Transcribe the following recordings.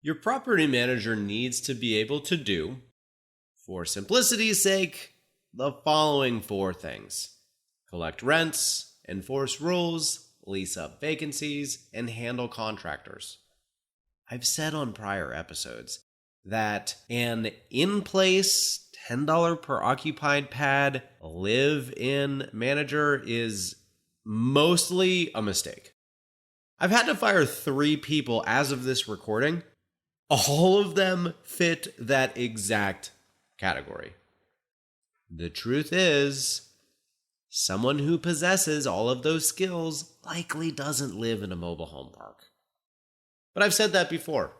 Your property manager needs to be able to do, for simplicity's sake, the following four things: collect rents, enforce rules, lease up vacancies, and handle contractors. I've said on prior episodes that an in-place $10 per occupied pad live-in manager is mostly a mistake. I've had to fire 3 people as of this recording. All of them fit that exact category. The truth is, someone who possesses all of those skills likely doesn't live in a mobile home park. But I've said that before.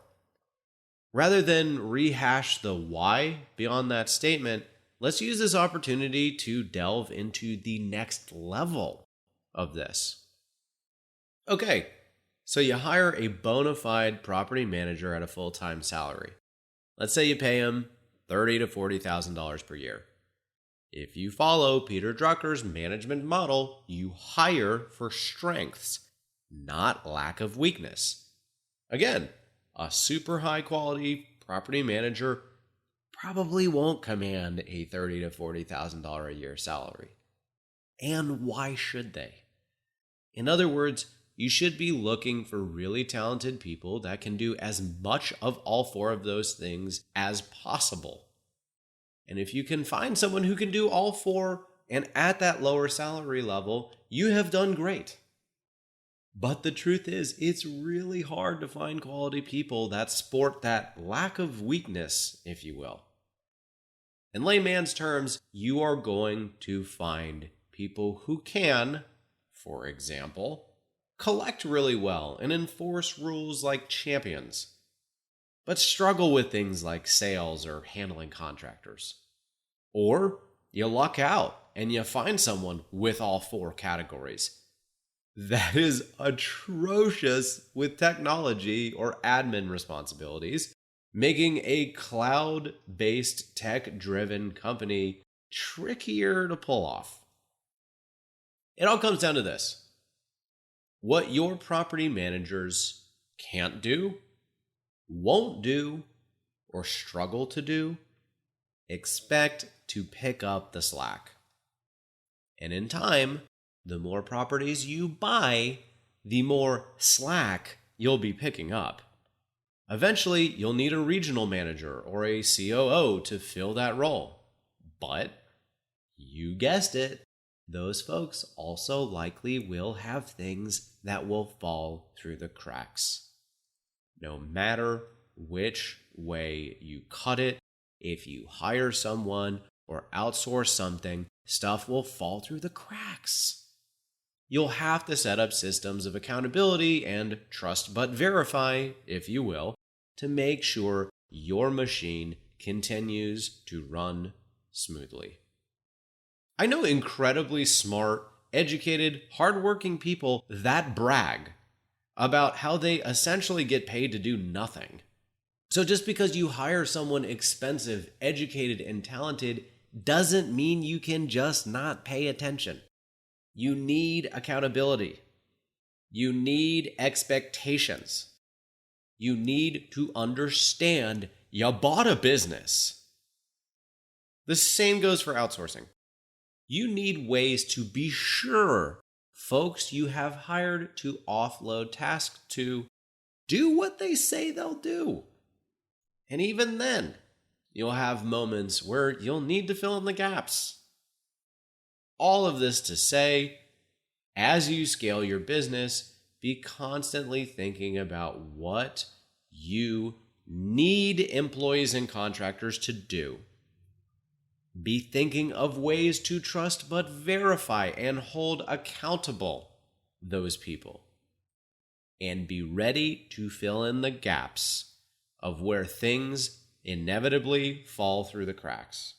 Rather than rehash the why beyond that statement, let's use this opportunity to delve into the next level of this. Okay, so you hire a bona fide property manager at a full-time salary. Let's say you pay him $30,000 to $40,000 per year. If you follow Peter Drucker's management model, you hire for strengths, not lack of weakness. Again, a super high quality property manager probably won't command a $30,000 to $40,000 a year salary. And why should they? In other words, you should be looking for really talented people that can do as much of all 4 of those things as possible. And if you can find someone who can do all 4 and at that lower salary level, you have done great. But the truth is, it's really hard to find quality people that sport that lack of weakness, if you will. In layman's terms, you are going to find people who can, for example, collect really well and enforce rules like champions, but struggle with things like sales or handling contractors. Or you luck out and you find someone with all 4 categories. That is atrocious with technology or admin responsibilities, making a cloud-based tech-driven company trickier to pull off. It all comes down to this: what your property managers can't do, won't do, or struggle to do, expect to pick up the slack. And in time, the more properties you buy, the more slack you'll be picking up. Eventually, you'll need a regional manager or a COO to fill that role. But, you guessed it, those folks also likely will have things that will fall through the cracks. No matter which way you cut it, if you hire someone or outsource something, stuff will fall through the cracks. You'll have to set up systems of accountability and trust but verify, if you will, to make sure your machine continues to run smoothly. I know incredibly smart, educated, hardworking people that brag about how they essentially get paid to do nothing. So just because you hire someone expensive, educated, and talented doesn't mean you can just not pay attention. You need accountability. You need expectations. You need to understand you bought a business. The same goes for outsourcing. You need ways to be sure folks you have hired to offload tasks to do what they say they'll do. And even then, you'll have moments where you'll need to fill in the gaps. All of this to say, as you scale your business, be constantly thinking about what you need employees and contractors to do. Be thinking of ways to trust but verify and hold accountable those people. And be ready to fill in the gaps of where things inevitably fall through the cracks.